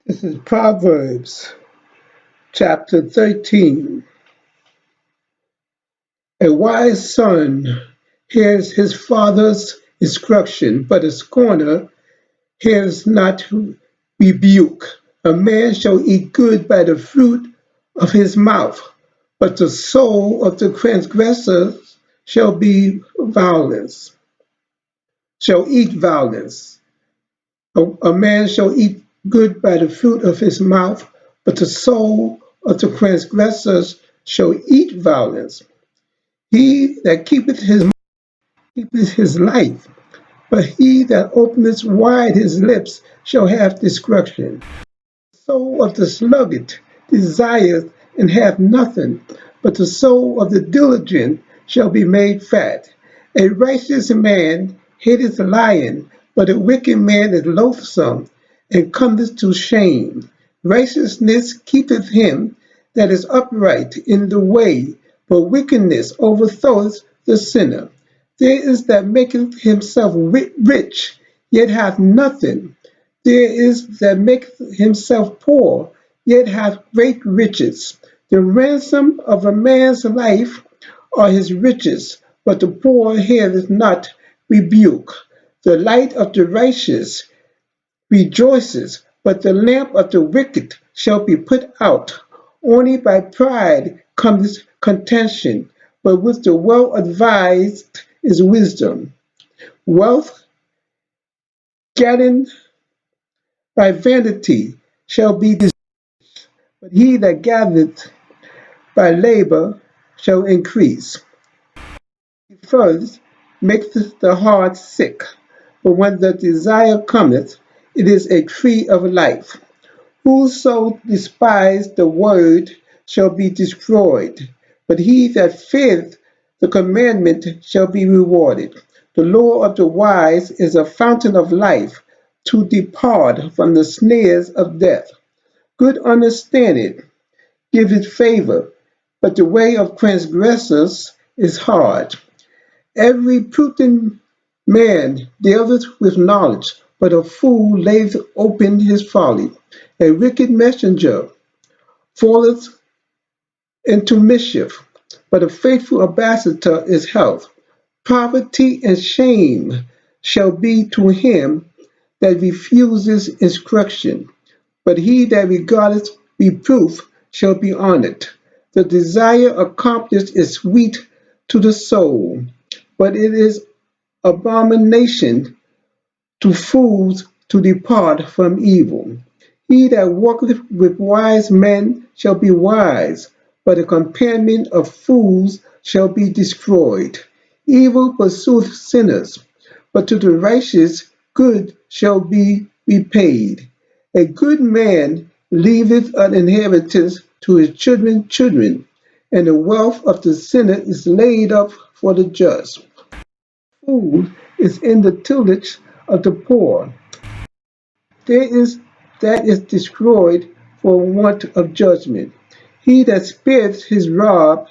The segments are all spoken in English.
This is Proverbs chapter 13. A wise son hears his father's instruction, but a scorner hears not rebuke. A man shall eat good by the fruit of his mouth, but the soul of the transgressor shall be violence, shall eat violence. A man shall eat good by the fruit of his mouth, but the soul of the transgressors shall eat violence. He that keepeth his mouth keepeth his life, but he that openeth wide his lips shall have destruction. The soul of the sluggard desireth and hath nothing, but the soul of the diligent shall be made fat. A righteous man hateth lying, but a wicked man is loathsome and cometh to shame. Righteousness keepeth him that is upright in the way, but wickedness overthroweth the sinner. There is that maketh himself rich, yet hath nothing. There is that maketh himself poor, yet hath great riches. The ransom of a man's life are his riches, but the poor heareth not rebuke. The light of the righteous rejoices, but the lamp of the wicked shall be put out. Only by pride cometh contention, but with the well advised is wisdom. Wealth gathered by vanity shall be destroyed, but he that gathereth by labor shall increase. First maketh the heart sick, but when the desire cometh, it is a tree of life. Whoso despised the word shall be destroyed, but he that feareth the commandment shall be rewarded. The law of the wise is a fountain of life, to depart from the snares of death. Good understanding giveth favor, but the way of transgressors is hard. Every prudent man dealeth with knowledge, but a fool layeth open his folly. A wicked messenger falleth into mischief, but a faithful ambassador is health. Poverty and shame shall be to him that refuses instruction, but he that regardeth reproof shall be honored. The desire accomplished is sweet to the soul, but it is abomination to fools to depart from evil. He that walketh with wise men shall be wise, but the companion of fools shall be destroyed. Evil pursueth sinners, but to the righteous good shall be repaid. A good man leaveth an inheritance to his children's children, and the wealth of the sinner is laid up for the just. Food is in the tillage of the poor. There is that is destroyed for want of judgment. He that spareth his rod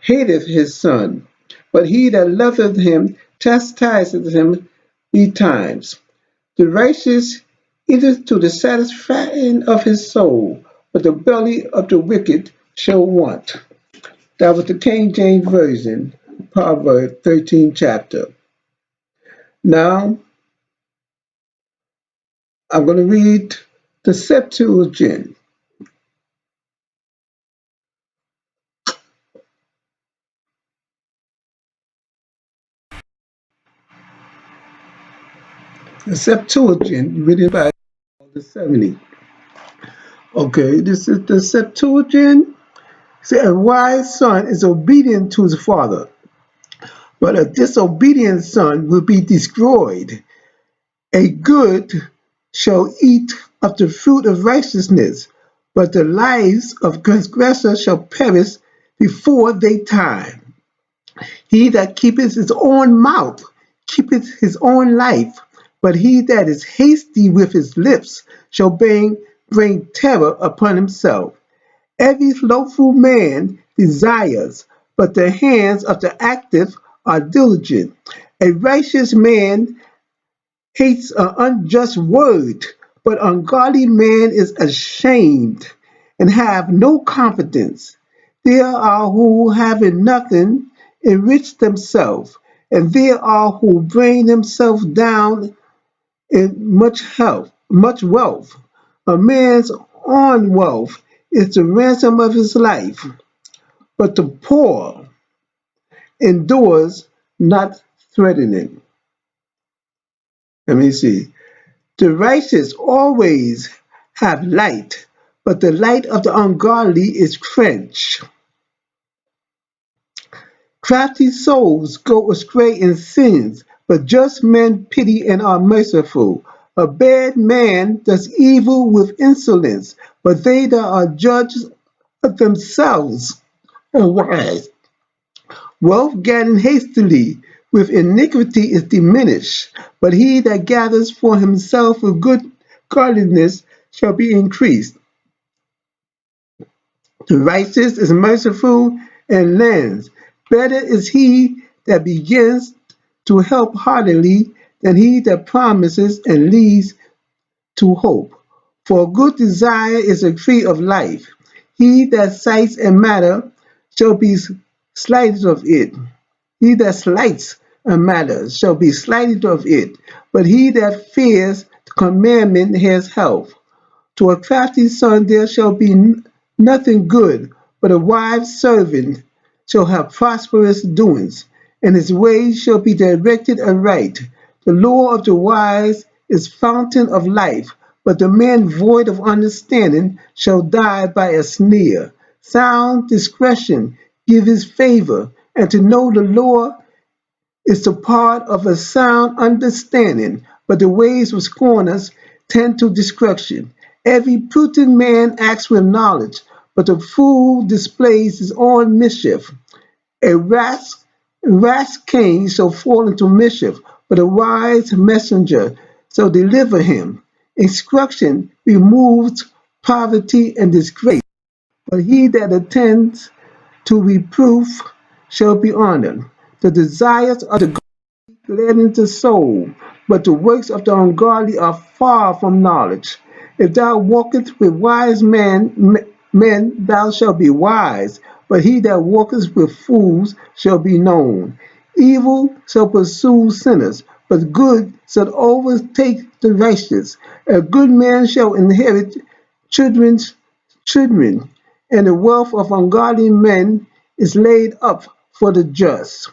hateth his son, but he that loveth him chastiseth him betimes. The righteous eateth to the satisfying of his soul, but the belly of the wicked shall want. That was the King James Version, Proverbs 13 chapter. Now I'm going to read the Septuagint. The Septuagint, written by the 70. Okay, this is the Septuagint. Say, a wise son is obedient to his father, but a disobedient son will be destroyed. A good shall eat of the fruit of righteousness, but the lives of transgressors shall perish before their time. He that keepeth his own mouth keepeth his own life, but he that is hasty with his lips shall bring terror upon himself. Every slothful man desires, but the hands of the active are diligent. A righteous man hates an unjust word, But ungodly man is ashamed and have no confidence. There are who, having nothing, enrich themselves, and there are who bring themselves down in much wealth. A man's own wealth is the ransom of his life, but the poor endures not threatening. Let me see. The righteous always have light, but the light of the ungodly is quenched. Crafty souls go astray in sins, but just men pity and are merciful. A bad man does evil with insolence, but they that are judges of themselves are wise. Wealth gathered hastily with iniquity is diminished, but he that gathers for himself with good godliness shall be increased. The righteous is merciful and lends. Better is he that begins to help heartily than he that promises and leads to hope. For a good desire is a tree of life. He that cites a matter shall be slighted of it. He that slights a matter shall be slighted of it. But he that fears the commandment has health. To a crafty son there shall be nothing good, but a wise servant shall have prosperous doings, and his ways shall be directed aright. The law of the wise is fountain of life, but the man void of understanding shall die by a snare. Sound discretion giveth favor, and to know the law is the part of a sound understanding, but the ways of scorners tend to destruction. Every prudent man acts with knowledge, but the fool displays his own mischief. A rash king shall fall into mischief, but a wise messenger shall deliver him. Instruction removes poverty and disgrace, but he that attends to reproof shall be honored. The desires of the gladden the soul, but the works of the ungodly are far from knowledge. If thou walkest with wise men, thou shalt be wise, but he that walketh with fools shall be known. Evil shall pursue sinners, but good shall overtake the righteous. A good man shall inherit children's children, and the wealth of ungodly men is laid up for the just.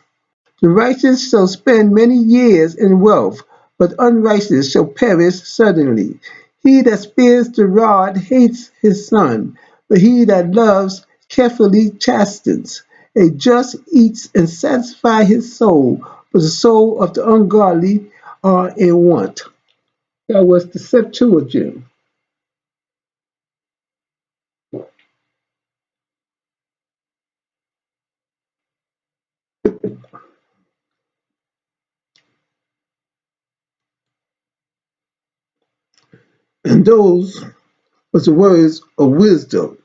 The righteous shall spend many years in wealth, but unrighteous shall perish suddenly. He that spares the rod hates his son, but he that loves carefully chastens. A just eats and satisfies his soul, but the soul of the ungodly are in want. That was the Septuagint. And those was the words of wisdom.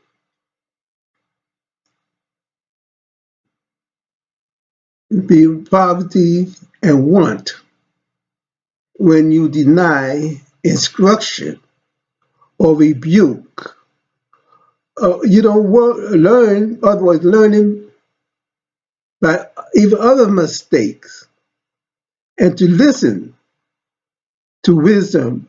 Be poverty and want when you deny instruction or rebuke. You don't learn, otherwise learning by even other mistakes, and to listen to wisdom